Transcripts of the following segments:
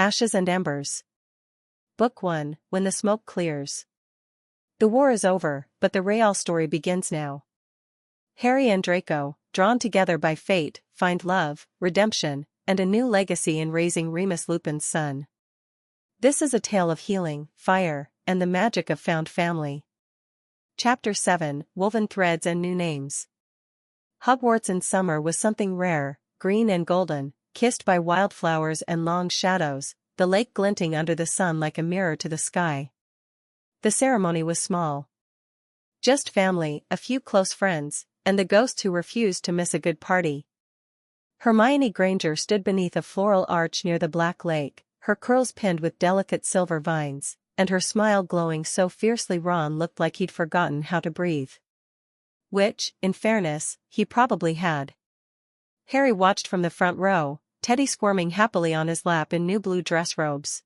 Ashes and Embers. Book 1, When the Smoke Clears. The war is over, but the real story begins now. Harry and Draco, drawn together by fate, find love, redemption, and a new legacy in raising Remus Lupin's son. This is a tale of healing, fire, and the magic of found family. Chapter 7, Woven Threads and New Names. Hogwarts in summer was something rare, green and golden, kissed by wildflowers and long shadows, the lake glinting under the sun like a mirror to the sky. The ceremony was small. Just family, a few close friends, and the ghosts who refused to miss a good party. Hermione Granger stood beneath a floral arch near the Black Lake, her curls pinned with delicate silver vines, and her smile glowing so fiercely Ron looked like he'd forgotten how to breathe. Which, in fairness, he probably had. Harry watched from the front row, Teddy squirming happily on his lap in new blue dress robes.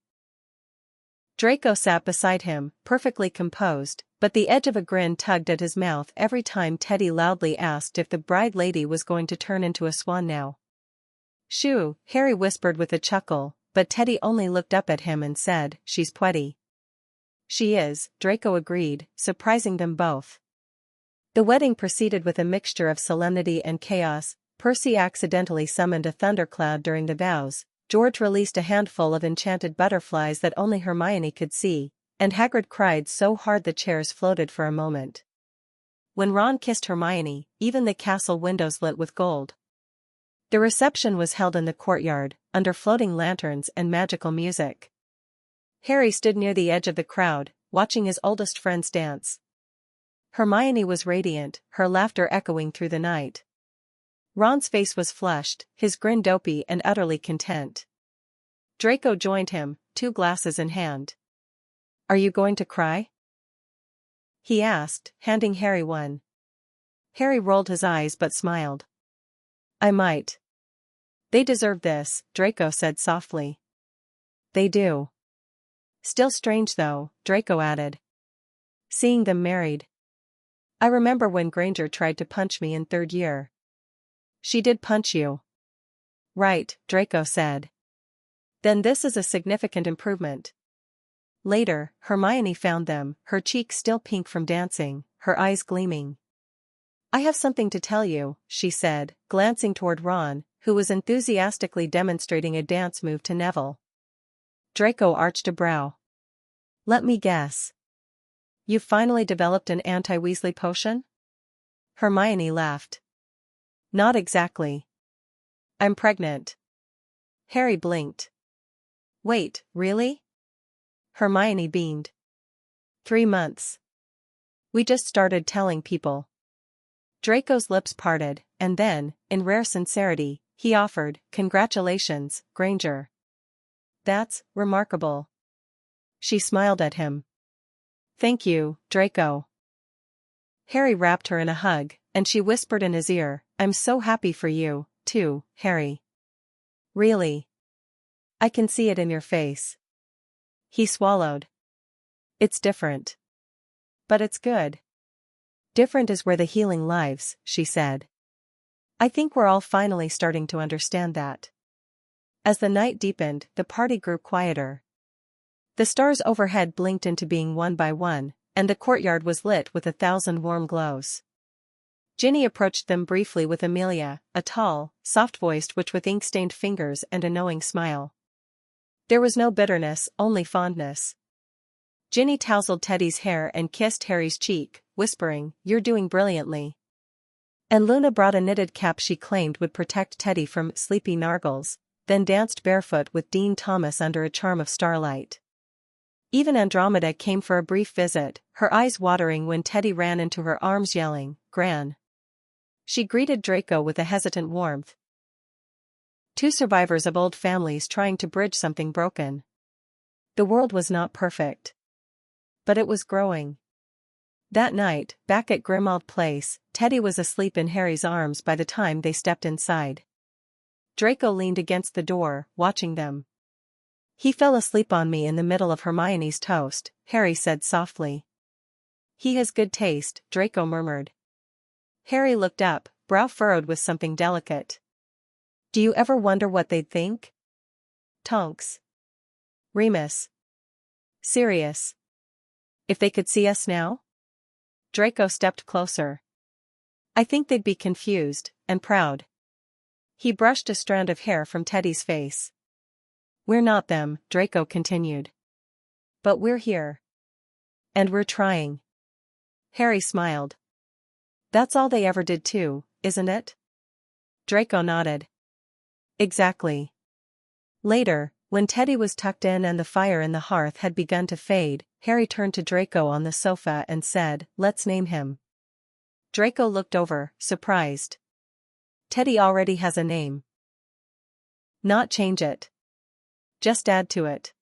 Draco sat beside him, perfectly composed, but the edge of a grin tugged at his mouth every time Teddy loudly asked if the bride lady was going to turn into a swan now. "Shoo," Harry whispered with a chuckle, but Teddy only looked up at him and said, "She's pretty." "She is," Draco agreed, surprising them both. The wedding proceeded with a mixture of solemnity and chaos. Percy accidentally summoned a thundercloud during the vows, George released a handful of enchanted butterflies that only Hermione could see, and Hagrid cried so hard the chairs floated for a moment. When Ron kissed Hermione, even the castle windows lit with gold. The reception was held in the courtyard, under floating lanterns and magical music. Harry stood near the edge of the crowd, watching his oldest friends dance. Hermione was radiant, her laughter echoing through the night. Ron's face was flushed, his grin dopey and utterly content. Draco joined him, 2 glasses in hand. "Are you going to cry?" he asked, handing Harry one. Harry rolled his eyes but smiled. "I might." "They deserve this," Draco said softly. "They do. Still strange though," Draco added. "Seeing them married. I remember when Granger tried to punch me in 3rd year. She did punch you." "Right," Draco said. "Then this is a significant improvement." Later, Hermione found them, her cheeks still pink from dancing, her eyes gleaming. "I have something to tell you," she said, glancing toward Ron, who was enthusiastically demonstrating a dance move to Neville. Draco arched a brow. "Let me guess. You've finally developed an anti-Weasley potion?" Hermione laughed. "Not exactly. I'm pregnant." Harry blinked. "Wait, really?" Hermione beamed. 3 months. We just started telling people." Draco's lips parted, and then, in rare sincerity, he offered, "Congratulations, Granger. That's remarkable." She smiled at him. "Thank you, Draco." Harry wrapped her in a hug, and she whispered in his ear, "I'm so happy for you, too, Harry." "Really? I can see it in your face." He swallowed. "It's different. But it's good." "Different is where the healing lives," she said. "I think we're all finally starting to understand that." As the night deepened, the party grew quieter. The stars overhead blinked into being one by one, and the courtyard was lit with 1,000 warm glows. Ginny approached them briefly with Amelia, a tall, soft-voiced witch with ink-stained fingers and a knowing smile. There was no bitterness, only fondness. Ginny tousled Teddy's hair and kissed Harry's cheek, whispering, "You're doing brilliantly." And Luna brought a knitted cap she claimed would protect Teddy from sleepy nargles, then danced barefoot with Dean Thomas under a charm of starlight. Even Andromeda came for a brief visit, her eyes watering when Teddy ran into her arms yelling, "Gran." She greeted Draco with a hesitant warmth. 2 survivors of old families trying to bridge something broken. The world was not perfect. But it was growing. That night, back at Grimmauld Place, Teddy was asleep in Harry's arms by the time they stepped inside. Draco leaned against the door, watching them. "He fell asleep on me in the middle of Hermione's toast," Harry said softly. "He has good taste," Draco murmured. Harry looked up, brow furrowed with something delicate. "Do you ever wonder what they'd think?" "Tonks." Remus. Sirius. If they could see us now? Draco stepped closer. I think they'd be confused, and proud. He brushed a strand of hair from Teddy's face. We're not them, Draco continued. But we're here. And we're trying. Harry smiled. That's all they ever did too, isn't it? Draco nodded. Exactly. Later, when Teddy was tucked in and the fire in the hearth had begun to fade, Harry turned to Draco on the sofa and said, "Let's name him." Draco looked over, surprised. Teddy already has a name. Not change it. Just add to it.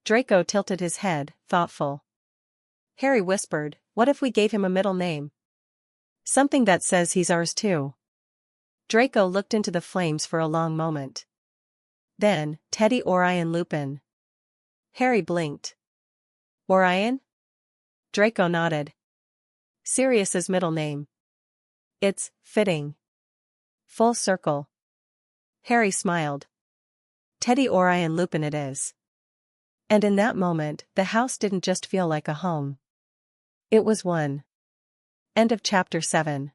Draco tilted his head, thoughtful. Harry whispered, "What if we gave him a middle name? Something that says he's ours too." Draco looked into the flames for a long moment. Then, Teddy Orion Lupin. Harry blinked. Orion? Draco nodded. Sirius's middle name. It's fitting. Full circle. Harry smiled. Teddy Orion Lupin it is. And in that moment, the house didn't just feel like a home. It was one. End of chapter 7.